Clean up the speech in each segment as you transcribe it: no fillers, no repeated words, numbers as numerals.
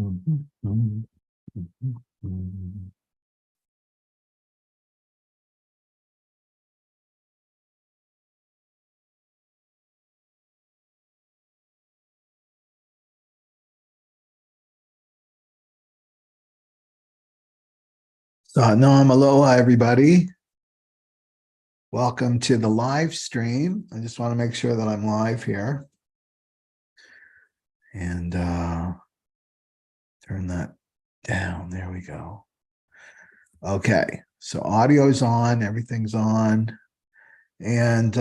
No, aloha, everybody. Welcome to the live stream. I just want to make sure that I'm live here and turn that down. There we go. Okay, so audio's on, everything's on, and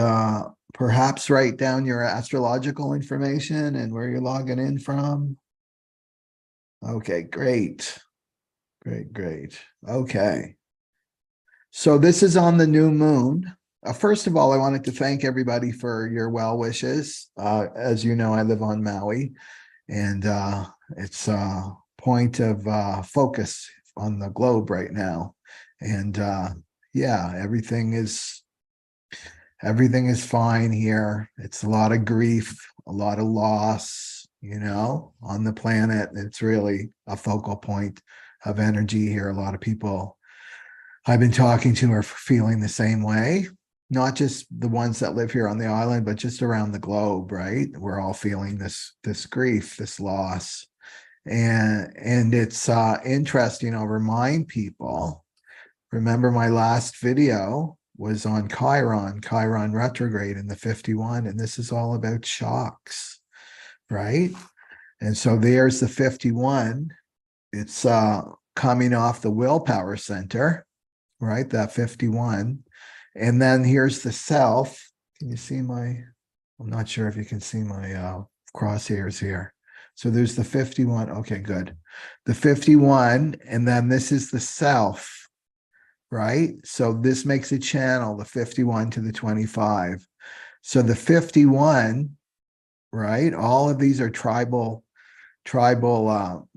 perhaps write down your astrological information and where you're logging in from. Okay, great. Great. Okay. So this is on the new moon. First of all, I wanted to thank everybody for your well wishes. As you know, I live on Maui, and it's a point of focus on the globe right now. And yeah, everything is fine here. It's a lot of grief, a lot of loss, on the planet. It's really a focal point of energy here. A lot of people I've been talking to are feeling the same way, not just the ones that live here on the island, but just around the globe, right? We're all feeling this grief, this loss. And it's interesting. I'll remind people, remember my last video was on Chiron retrograde in the 51, and this is all about shocks, right? And so there's the 51. It's coming off the willpower center, right? That 51. And then here's the self. Can you see I'm not sure if you can see my crosshairs here. So there's the 51. Okay, good. The 51, and then this is the self, right? So this makes a channel, the 51 to the 25. So the 51, right? All of these are tribal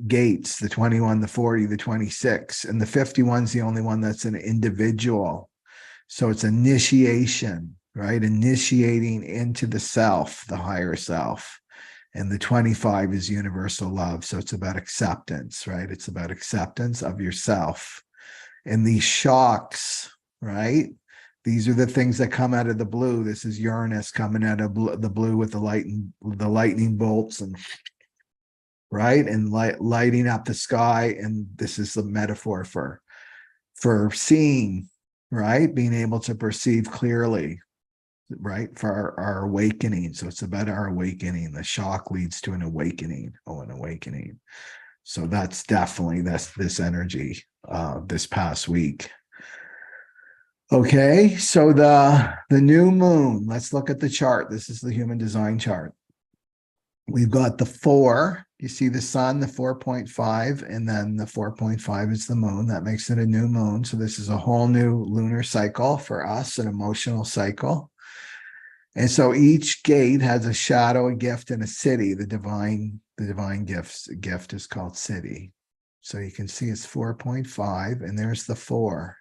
gates, the 21, the 40, the 26, and the 51 is the only one that's an individual. So it's initiation, right? Initiating into the self, the higher self. And the 25 is universal love. So it's about acceptance, right? It's about acceptance of yourself. And these shocks, right? These are the things that come out of the blue. This is Uranus coming out of the blue with the lightning bolts and right, and lighting up the sky. And this is the metaphor for seeing, right, being able to perceive clearly, right, for our awakening. So it's about our awakening. The shock leads to an awakening. An awakening. So that's definitely this energy this past week. Okay, so the new moon, let's look at the chart. This is the human design chart. We've got the 4. You see the sun, the 4.5, and then the 4.5 is the moon. That makes it a new moon. So this is a whole new lunar cycle for us, an emotional cycle. And so each gate has a shadow, a gift, and a city. The divine gift is called city. So you can see it's 4.5, and there's the 4.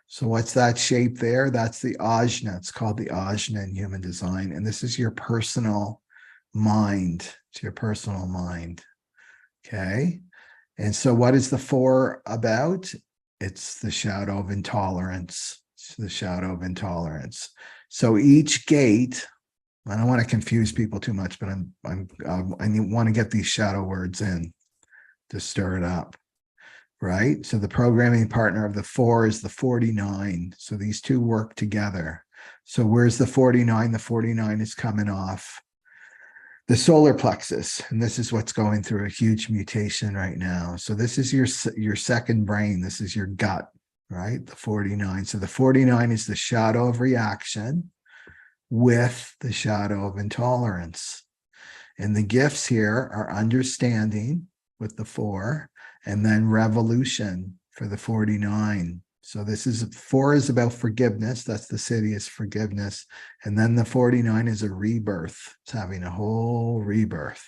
So what's that shape there? That's the ajna. It's called the ajna in human design. And this is your personal mind. It's your personal mind. Okay. And so what is the 4 about? It's the shadow of intolerance. It's the shadow of intolerance. So each gate, I don't want to confuse people too much, but I want to get these shadow words in to stir it up. Right. So the programming partner of the 4 is the 49. So these two work together. So where's the 49? The 49 is coming off the solar plexus, and this is what's going through a huge mutation right now. So this is your second brain. This is your gut, right? The 49. So the 49 is the shadow of reaction with the shadow of intolerance. And the gifts here are understanding with the 4, and then revolution for the 49. So this is 4 is about forgiveness. That's the city, is forgiveness. And then the 49 is a rebirth. It's having a whole rebirth.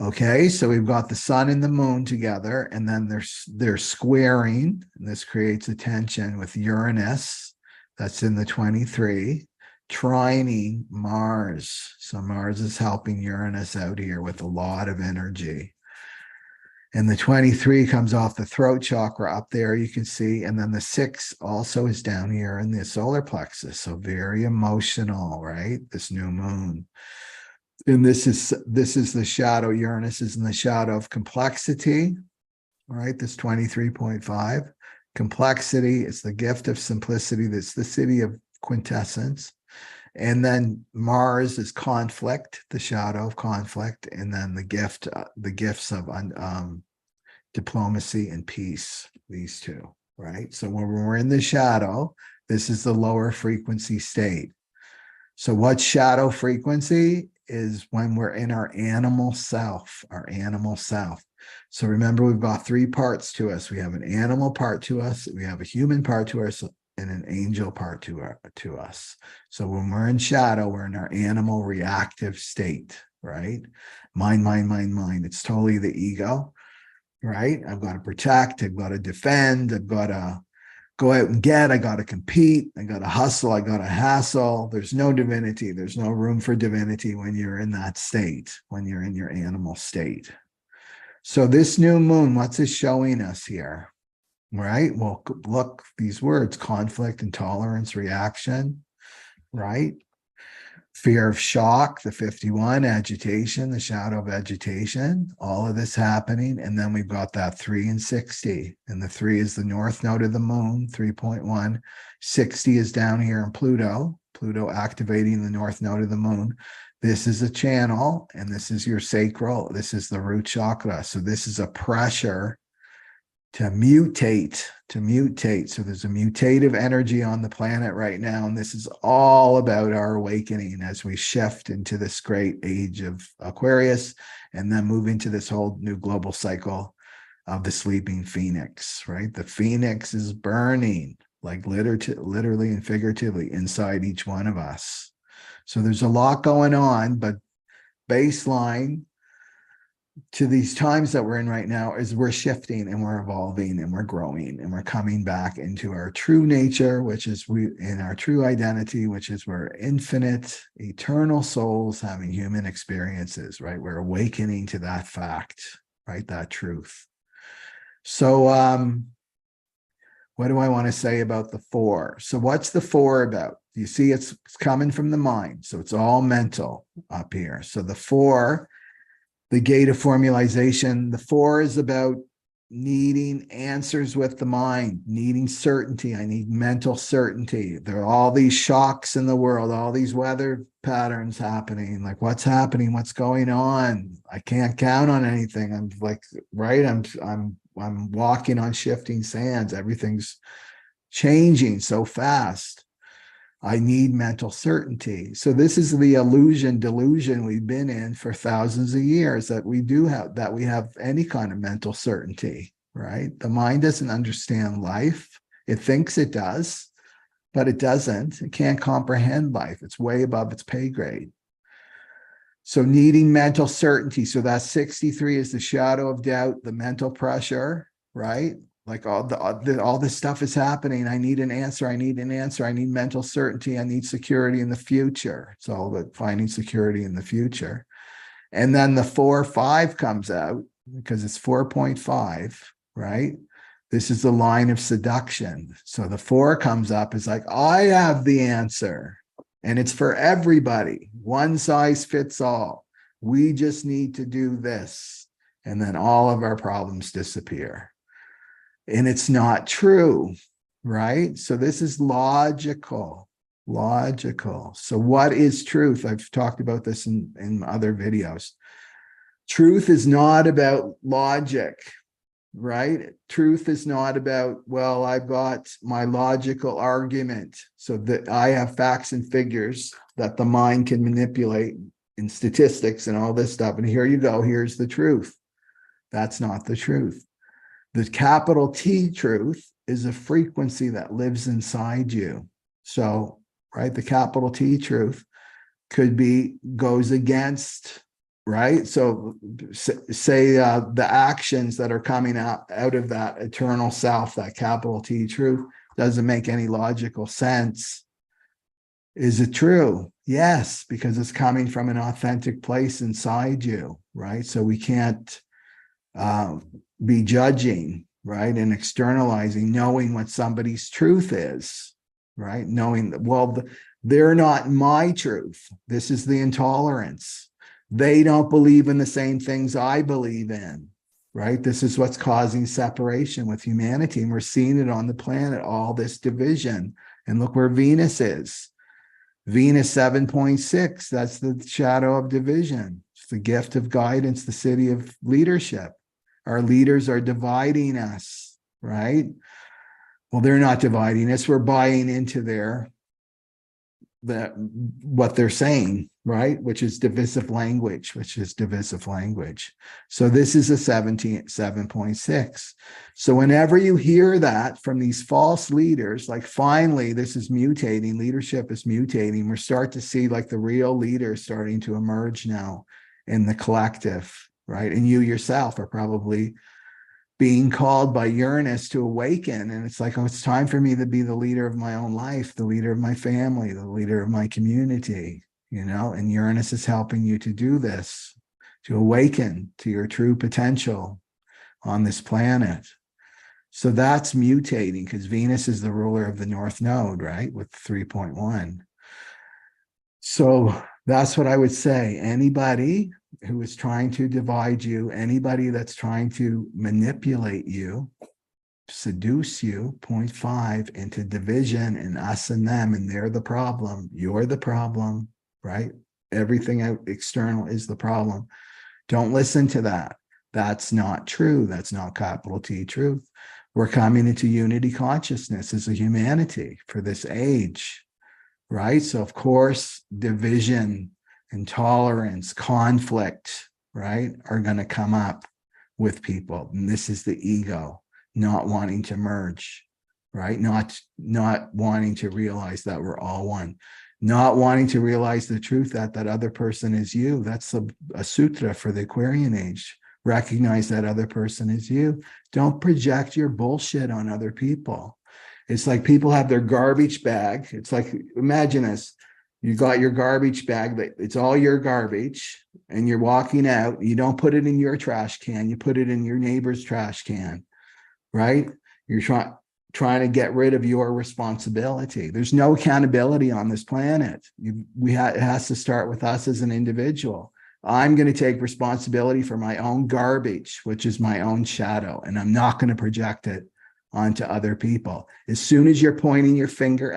Okay, so we've got the sun and the moon together, and then they're squaring, and this creates a tension with Uranus. That's in the 23. Trining Mars. So Mars is helping Uranus out here with a lot of energy. And the 23 comes off the throat chakra up there, you can see. And then the 6 also is down here in the solar plexus. So very emotional, right? This new moon. And this is the shadow. Uranus is in the shadow of complexity, right? This 23.5. Complexity is the gift of simplicity. That's the city of quintessence. And then Mars is conflict, the shadow of conflict, and then the gifts of diplomacy and peace. These two, right? So when we're in the shadow, this is the lower frequency state. So what's shadow frequency is when we're in our animal self, our animal self. So remember, we've got 3 parts to us. We have an animal part to us, we have a human part to us, and an angel part to us. So when we're in shadow, we're in our animal reactive state, right? Mind, mind, mind, mind. It's totally the ego, right? I've got to protect, I've got to defend, I've got to go out and get, I got to compete, I got to hustle, I got to hassle. There's no divinity. There's no room for divinity when you're in that state, when you're in your animal state. So this new moon, what's it showing us here? Right? Well, look, these words, conflict, intolerance, reaction, right? Fear of shock, the 51, agitation, the shadow of agitation, all of this happening. And then we've got that 3 and 60. And the 3 is the north node of the moon, 3.1. 60 is down here in Pluto, Pluto activating the north node of the moon. This is a channel, and this is your sacral. This is the root chakra. So this is a pressure to mutate. So there's a mutative energy on the planet right now. And this is all about our awakening as we shift into this great age of Aquarius and then move into this whole new global cycle of the sleeping phoenix, right? The phoenix is burning, like literally and figuratively inside each one of us. So there's a lot going on, but baseline to these times that we're in right now is we're shifting and we're evolving and we're growing and we're coming back into our true nature, which is in our true identity, which is we're infinite, eternal souls having human experiences, right? We're awakening to that fact, right? That truth. So what do I want to say about the 4? So what's the 4 about? You see, it's coming from the mind. So it's all mental up here. So the 4, the gate of formalization, the 4 is about needing answers with the mind, needing certainty. I need mental certainty. There are all these shocks in the world, all these weather patterns happening. Like, what's happening? What's going on? I can't count on anything. I'm like, right? I'm walking on shifting sands. Everything's changing so fast. I need mental certainty. So this is the delusion we've been in for thousands of years, that we have any kind of mental certainty, right? The mind doesn't understand life. It thinks it does, but it doesn't. It can't comprehend life. It's way above its pay grade. So needing mental certainty. So that 63 is the shadow of doubt, the mental pressure, right? Like all this stuff is happening. I need an answer. I need mental certainty. I need security in the future. It's all about finding security in the future. And then the 4-5 comes out because it's 4.5, right? This is the line of seduction. So the 4 comes up is like, I have the answer. And it's for everybody. One size fits all. We just need to do this. And then all of our problems disappear. And it's not true, right? So this is logical. So what is truth? I've talked about this in other videos. Truth is not about logic, right? Truth is not about, well, I've got my logical argument so that I have facts and figures that the mind can manipulate in statistics and all this stuff. And here you go, here's the truth. That's not the truth. The capital T truth is a frequency that lives inside you. So, right, the capital T truth goes against, right? So say the actions that are coming out of that eternal self, that capital T truth, doesn't make any logical sense. Is it true? Yes, because it's coming from an authentic place inside you, right? So we can't be judging, right? And externalizing, knowing what somebody's truth is, right? Knowing that, well, they're not my truth. This is the intolerance. They don't believe in the same things I believe in, right? This is what's causing separation with humanity. And we're seeing it on the planet, all this division. And look where Venus is. Venus 7.6, that's the shadow of division. It's the gift of guidance, the city of leadership. Our leaders are dividing us, right? Well, they're not dividing us. We're buying into what they're saying, right? Which is divisive language, So this is a 7.6. So whenever you hear that from these false leaders, like finally, this is mutating, leadership is mutating. We're starting to see like the real leaders starting to emerge now in the collective, right? And you yourself are probably being called by Uranus to awaken. And it's like, oh, it's time for me to be the leader of my own life, the leader of my family, the leader of my community, and Uranus is helping you to do this, to awaken to your true potential on this planet. So that's mutating because Venus is the ruler of the North Node, right? With 3.1. So that's what I would say. Anybody who is trying to divide you, anybody that's trying to manipulate you, seduce you, 0.5 into division and us and them, and they're the problem. You're the problem, right? Everything out external is the problem. Don't listen to that. That's not true. That's not capital T truth. We're coming into unity consciousness as a humanity for this age, right? So of course, division, intolerance, conflict, right, are going to come up with people. And this is the ego not wanting to merge, right? Not wanting to realize that we're all one, not wanting to realize the truth that other person is you. That's a sutra for the Aquarian age. Recognize that other person is you. Don't project your bullshit on other people. It's like people have their garbage bag. It's like, imagine this. You got your garbage bag, that it's all your garbage, and you're walking out. You don't put it in your trash can. You put it in your neighbor's trash can, right? You're trying to get rid of your responsibility. There's no accountability on this planet. It has to start with us as an individual. I'm going to take responsibility for my own garbage, which is my own shadow, and I'm not going to project it onto other people. As soon as you're pointing your finger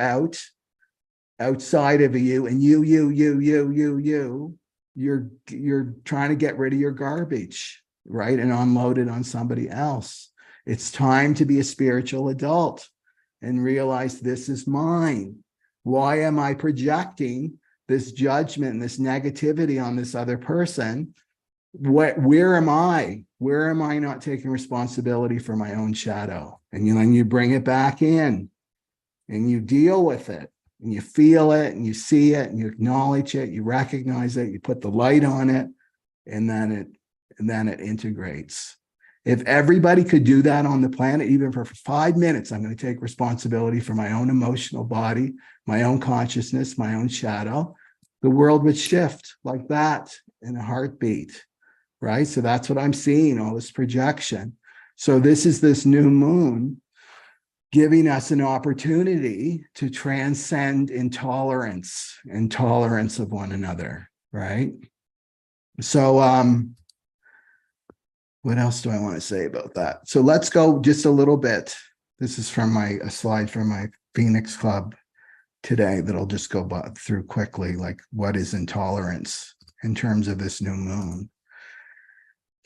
outside of you, and you're trying to get rid of your garbage, right? And unload it on somebody else. It's time to be a spiritual adult and realize this is mine. Why am I projecting this judgment and this negativity on this other person? Where am I? Where am I not taking responsibility for my own shadow? And then you bring it back in and you deal with it and you feel it and you see it and you acknowledge it, you recognize it, you put the light on it, and then it integrates. If everybody could do that on the planet, even for 5 minutes, I'm going to take responsibility for my own emotional body, my own consciousness, my own shadow, the world would shift like that in a heartbeat, right? So that's what I'm seeing, all this projection. So this new moon giving us an opportunity to transcend intolerance of one another, right? So what else do I want to say about that? So let's go just a little bit. This is from a slide from my Phoenix Club today that I'll just go through quickly, like what is intolerance in terms of this new moon.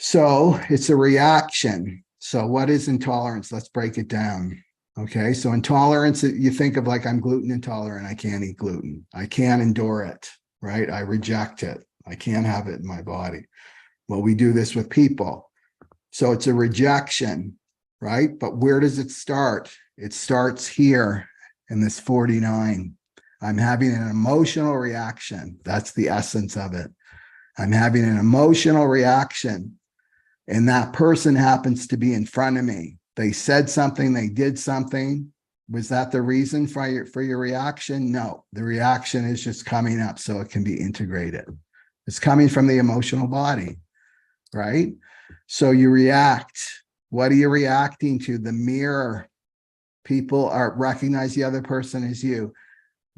So it's a reaction. So what is intolerance? Let's break it down. Okay, so intolerance, you think of like I'm gluten intolerant. I can't eat gluten. I can't endure it, right? I reject it. I can't have it in my body. Well, we do this with people. So it's a rejection, right? But where does it start? It starts here in this 49. I'm having an emotional reaction. That's the essence of it. I'm having an emotional reaction, and that person happens to be in front of me. They said something, they did something. Was that the reason for your reaction? No, the reaction is just coming up so it can be integrated. It's coming from the emotional body. right? So you react. What are you reacting to? The mirror. People are recognize the other person as you.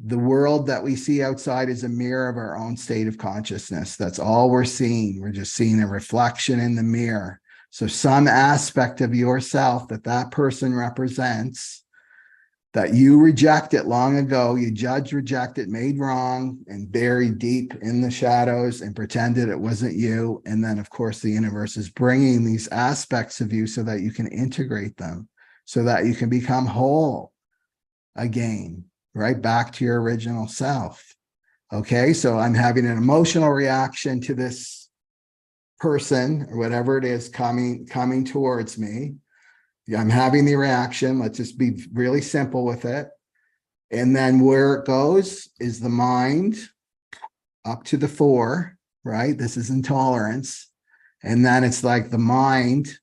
The world that we see outside is a mirror of our own state of consciousness. That's all we're seeing. We're just seeing a reflection in the mirror. So some aspect of yourself that that person represents, that you rejected long ago, you judged, rejected, made wrong, and buried deep in the shadows and pretended it wasn't you. And then, of course, the universe is bringing these aspects of you so that you can integrate them, so that you can become whole again, right back to your original self. Okay, so I'm having an emotional reaction to this person or whatever it is coming towards me. I'm having the reaction. Let's just be really simple with it. And then where it goes is the mind up to the 4, right? This is intolerance. And then it's like the mind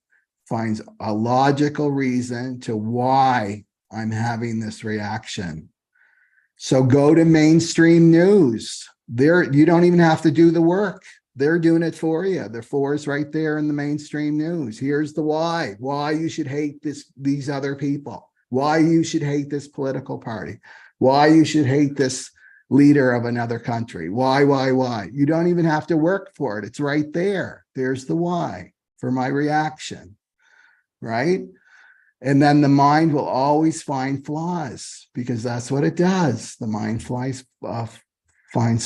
finds a logical reason to why I'm having this reaction. So go to mainstream news. There, you don't even have to do the work. They're doing it for you. The 4 is right there in the mainstream news. Here's the why you should hate these other people, why you should hate this political party, why you should hate this leader of another country. Why? You don't even have to work for it. It's right there. There's the why for my reaction, right? And then the mind will always find flaws because that's what it does. The mind finds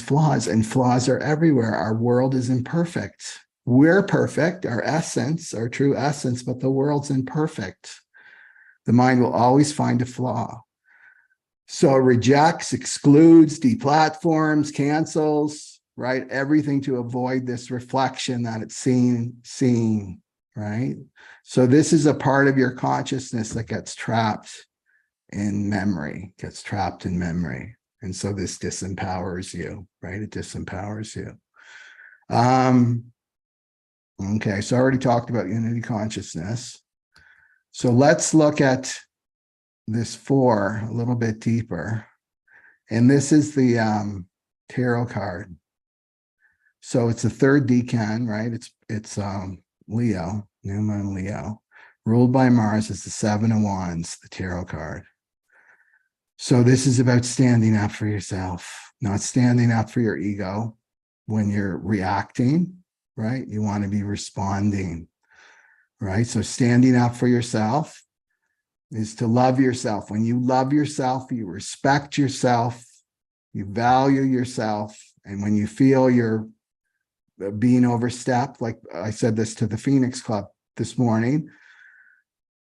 flaws, and flaws are everywhere. Our world is imperfect. We're perfect, our essence, our true essence, but the world's imperfect. The mind will always find a flaw. So it rejects, excludes, deplatforms, cancels, right? Everything to avoid this reflection that it's seeing, right? So this is a part of your consciousness that gets trapped in memory, And so this disempowers you, right? It disempowers you. Okay, so I already talked about unity consciousness. So let's look at this 4 a little bit deeper. And this is the tarot card. So it's the 3rd decan, right? It's Leo, new moon Leo, ruled by Mars. It's the 7 of Wands, the tarot card. So this is about standing up for yourself, not standing up for your ego when you're reacting, right? You want to be responding, right? So standing up for yourself is to love yourself. When you love yourself, you respect yourself, you value yourself. And when you feel you're being overstepped, like I said this to the Phoenix Club this morning,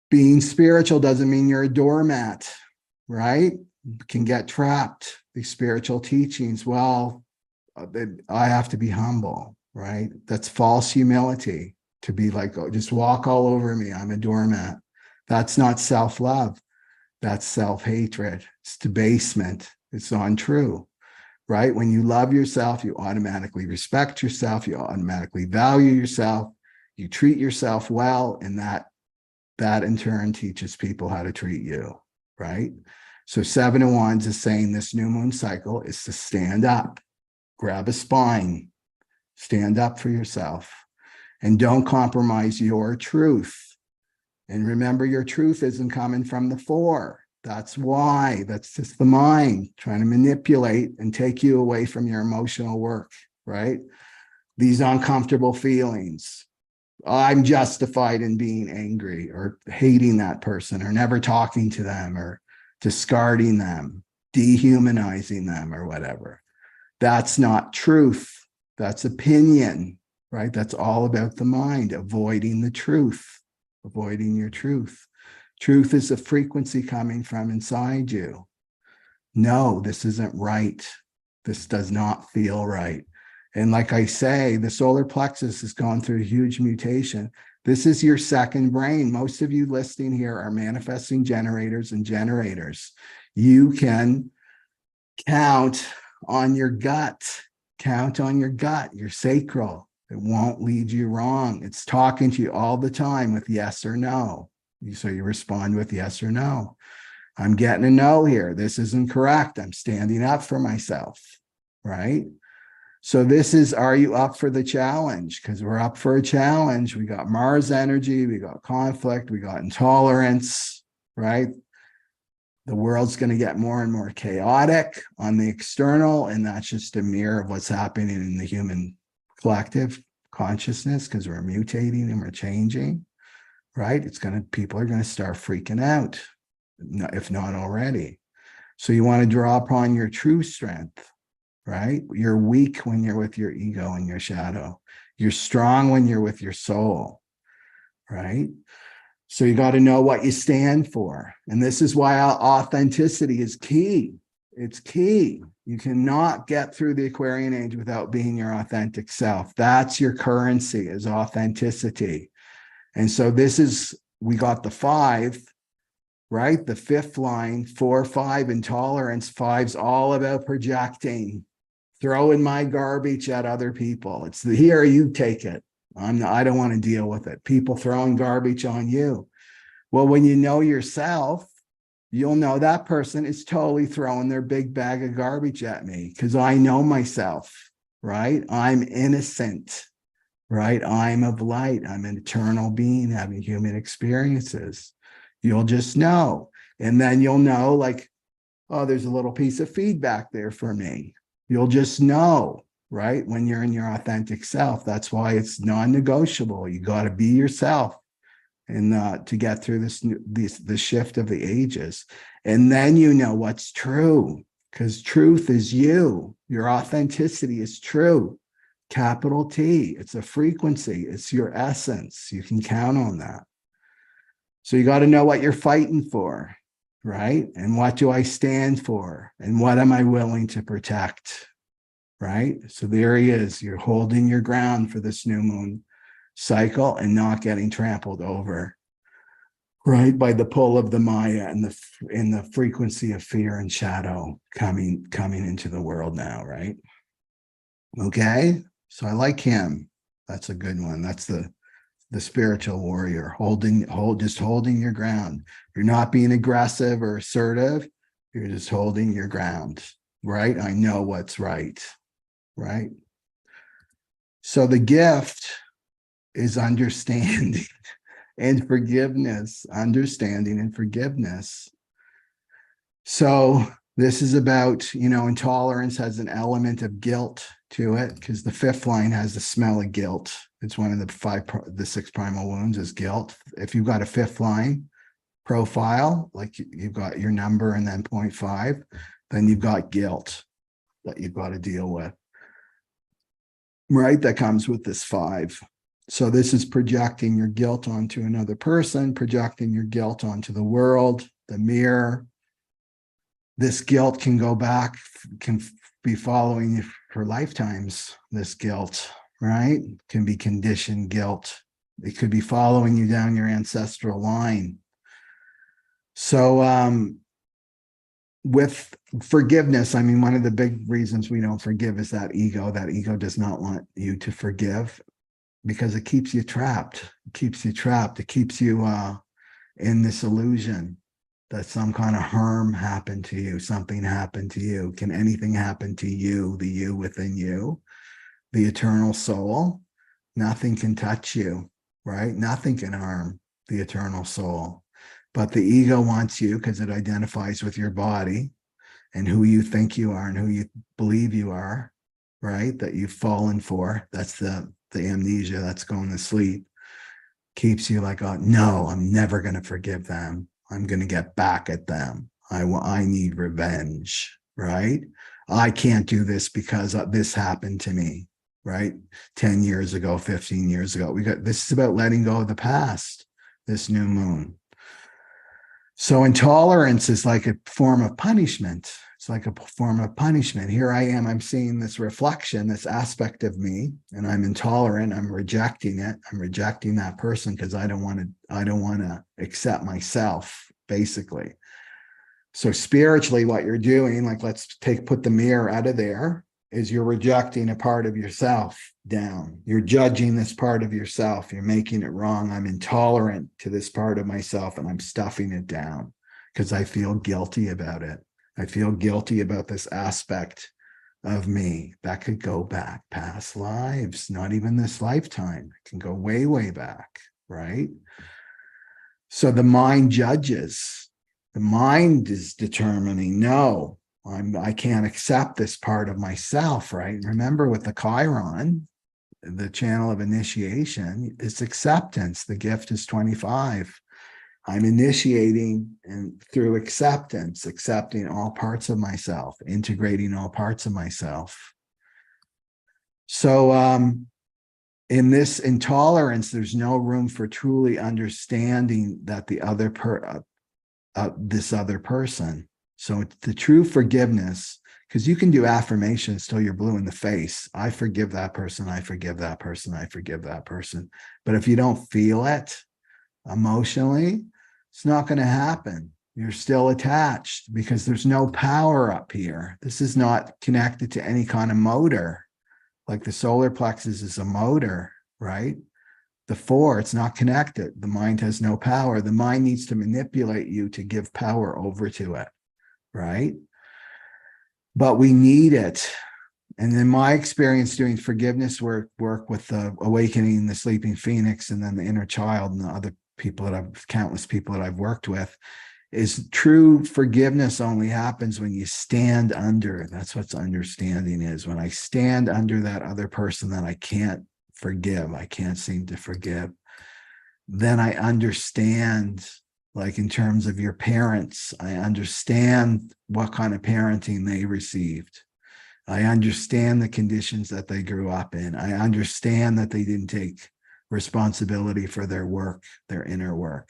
being spiritual doesn't mean you're a doormat, right? You can get trapped. These spiritual teachings, well, I have to be humble, right? That's false humility to be like, oh, just walk all over me. I'm a doormat. That's not self-love. That's self-hatred. It's debasement. It's untrue, right? When you love yourself, you automatically respect yourself. You automatically value yourself. You treat yourself well, and that in turn teaches people how to treat you, right? So 7 of Wands is saying this new moon cycle is to stand up, grab a spine, stand up for yourself, and don't compromise your truth. And remember, your truth isn't coming from the 4. That's why. That's just the mind trying to manipulate and take you away from your emotional work, right? These uncomfortable feelings. I'm justified in being angry or hating that person or never talking to them or discarding them, dehumanizing them or whatever. That's not truth. That's opinion, right? That's all about the mind, avoiding the truth, avoiding your truth. Truth is a frequency coming from inside you. No, this isn't right. This does not feel right. And like I say, the solar plexus has gone through a huge mutation. This is your second brain. Most of you listening here are manifesting generators and generators. You can count on your gut. Count on your gut, your sacral. It won't lead you wrong. It's talking to you all the time with yes or no. So you respond with yes or no. I'm getting a no here. This isn't correct. I'm standing up for myself, right? So this is, are you up for the challenge? Because we're up for a challenge. We got Mars energy, we got conflict, we got intolerance, right? The world's going to get more and more chaotic on the external, and that's just a mirror of what's happening in the human collective consciousness, because we're mutating and we're changing, right? People are going to start freaking out, if not already. So you want to draw upon your true strength, right? You're weak when you're with your ego and your shadow. You're strong when you're with your soul, right? So you got to know what you stand for. And this is why authenticity is key. It's key. You cannot get through the Aquarian age without being your authentic self. That's your currency, is authenticity. And so we got the 5, right? The 5th line, 4, 5, intolerance. 5's all about projecting, throwing my garbage at other people. It's here, you take it. I don't want to deal with it. People throwing garbage on you. Well, when you know yourself, you'll know that person is totally throwing their big bag of garbage at me, because I know myself, right? I'm innocent, right? I'm of light. I'm an eternal being having human experiences. You'll just know. And then you'll know, like, oh, there's a little piece of feedback there for me. You'll just know, right? When you're in your authentic self. That's why it's non-negotiable. You got to be yourself, and to get through the shift of the ages. And then you know what's true, because truth is you. Your authenticity is true. Capital T. It's a frequency. It's your essence. You can count on that. So you got to know what you're fighting for, right? And what do I stand for? And what am I willing to protect, right? So there he is. You're holding your ground for this new moon cycle and not getting trampled over, right, by the pull of the Maya and the frequency of fear and shadow coming into the world now, right? Okay, so I like him. That's a good one. That's the spiritual warrior, just holding your ground. You're not being aggressive or assertive. You're just holding your ground, right? I know what's right, right? So the gift is understanding and forgiveness, understanding and forgiveness. So this is about, intolerance has an element of guilt to it, because the 5th line has the smell of guilt. It's one of the 6 primal wounds is guilt. If you've got a 5th line profile, like you've got your number and then 0.5, then you've got guilt that you've got to deal with, right? That comes with this 5. So this is projecting your guilt onto another person, projecting your guilt onto the world, the mirror. This guilt can go back, can be following you for lifetimes, this guilt, right? Can be conditioned guilt. It could be following you down your ancestral line. So with forgiveness, I mean, one of the big reasons we don't forgive is that ego. That ego does not want you to forgive, because it keeps you trapped. It keeps you trapped. It keeps you in this illusion that some kind of harm happened to you, something happened to you. Can anything happen to you, the you within you, the eternal soul? Nothing can touch you, right? Nothing can harm the eternal soul. But the ego wants you, because it identifies with your body and who you think you are and who you believe you are, right? That you've fallen for. That's the amnesia that's going to sleep. Keeps you like, oh, no, I'm never going to forgive them. I'm going to get back at them. I need revenge, right? I can't do this because this happened to me, right? 10 years ago, 15 years ago. This is about letting go of the past, this new moon. So intolerance is like a form of punishment. It's like a form of punishment. Here I am, I'm seeing this reflection, this aspect of me, and I'm intolerant. I'm rejecting it. I'm rejecting that person because I don't want to accept myself, basically. So spiritually, what you're doing, like put the mirror out of there, is you're rejecting a part of yourself down. You're judging this part of yourself. You're making it wrong. I'm intolerant to this part of myself, and I'm stuffing it down because I feel guilty about it. I feel guilty about this aspect of me. That could go back past lives, not even this lifetime. It can go way, way back, right? So the mind judges. The mind is determining, no, I can't accept this part of myself, right? Remember with the Chiron, the channel of initiation, it's acceptance. The gift is 25. I'm initiating and through acceptance, accepting all parts of myself, integrating all parts of myself. So in this intolerance, there's no room for truly understanding that this other person. So it's the true forgiveness, because you can do affirmations till you're blue in the face. I forgive that person. I forgive that person. I forgive that person. But if you don't feel it emotionally, it's not going to happen. You're still attached because there's no power up here. This is not connected to any kind of motor. Like the solar plexus is a motor, right? The 4, it's not connected. The mind has no power. The mind needs to manipulate you to give power over to it, right? But we need it. And in my experience doing forgiveness work with the awakening, the sleeping phoenix, and then the inner child and the other people countless people that I've worked with, is true forgiveness only happens when you stand under. That's what understanding is. When I stand under that other person that I can't forgive, I can't seem to forgive, then I understand, like in terms of your parents, I understand what kind of parenting they received. I understand the conditions that they grew up in. I understand that they didn't take responsibility for their work, their inner work,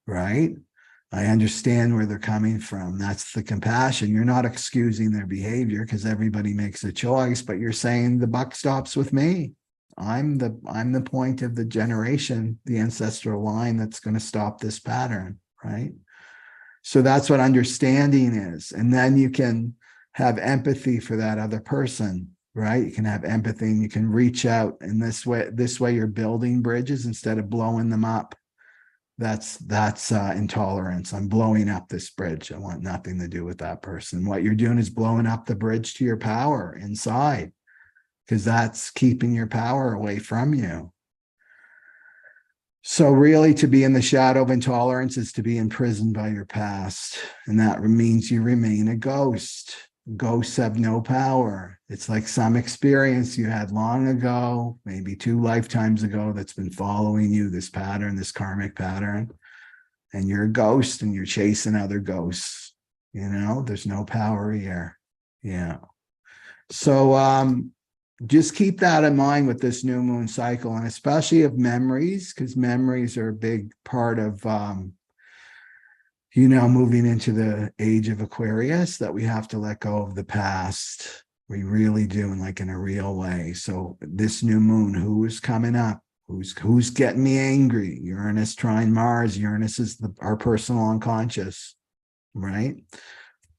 right? I understand where they're coming from. That's the compassion. You're not excusing their behavior because everybody makes a choice, but you're saying the buck stops with me. I'm the point of the generation, the ancestral line that's going to stop this pattern, right? So that's what understanding is. And then you can have empathy for that other person, right? You can have empathy and you can reach out. And this way you're building bridges instead of blowing them up. That's intolerance. I'm blowing up this bridge. I want nothing to do with that person. What you're doing is blowing up the bridge to your power inside, because that's keeping your power away from you. So really, to be in the shadow of intolerance is to be imprisoned by your past. And that means you remain a ghost. Ghosts have no power. It's like some experience you had long ago, maybe 2 lifetimes ago, that's been following you, this pattern, this karmic pattern. And you're a ghost and you're chasing other ghosts. There's no power here. Yeah. So just keep that in mind with this new moon cycle, and especially of memories, because memories are a big part of moving into the age of Aquarius, that we have to let go of the past. We really do, and like in a real way. So this new moon, who is coming up? Who's getting me angry? Uranus trine Mars. Uranus is our personal unconscious, right?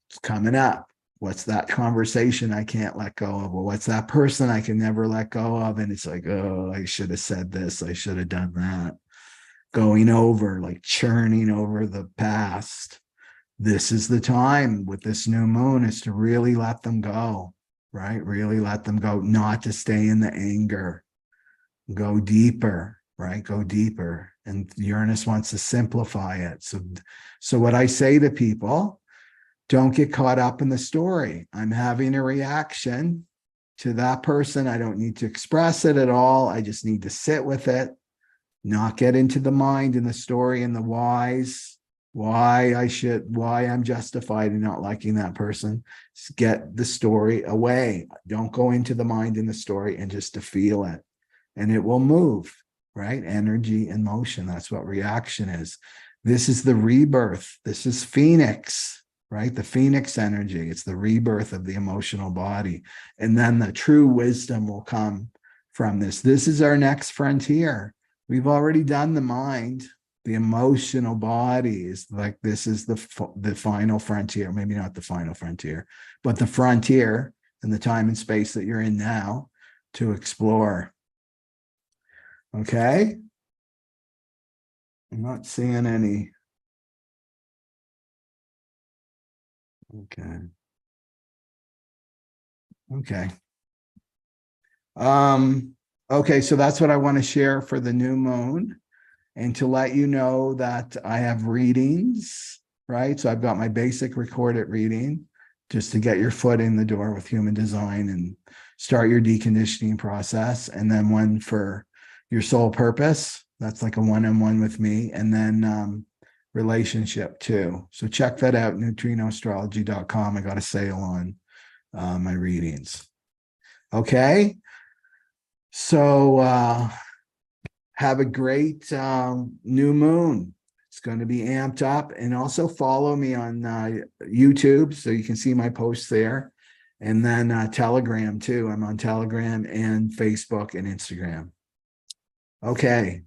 It's coming up. What's that conversation I can't let go of? Well, what's that person I can never let go of? And it's like, oh, I should have said this. I should have done that. Going over, like churning over the past. This is the time with this new moon, is to really let them go, right? Really let them go, not to stay in the anger. Go deeper, right? Go deeper. And Uranus wants to simplify it. So what I say to people, don't get caught up in the story. I'm having a reaction to that person. I don't need to express it at all. I just need to sit with it, not get into the mind and the story and the whys, why I'm justified in not liking that person. Just get the story away. Don't go into the mind and the story, and just to feel it. And it will move, right? Energy and motion. That's what reaction is. This is the rebirth. This is Phoenix, right? The Phoenix energy. It's the rebirth of the emotional body. And then the true wisdom will come from this. This is our next frontier. We've already done the mind. The emotional body is like, this is the final frontier. Maybe not the final frontier, but the frontier in the time and space that you're in now to explore. Okay. I'm not seeing any. Okay. Okay. Okay, so that's what I want to share for the new moon. And to let you know that I have readings, right? So I've got my basic recorded reading just to get your foot in the door with human design and start your deconditioning process. And then one for your soul purpose. That's like a one-on-one with me. And then relationship too. So check that out, neutrinoastrology.com. I got a sale on my readings. Okay. So have a great new moon. It's going to be amped up. And also follow me on YouTube so you can see my posts there. And then Telegram too. I'm on Telegram and Facebook and Instagram. Okay.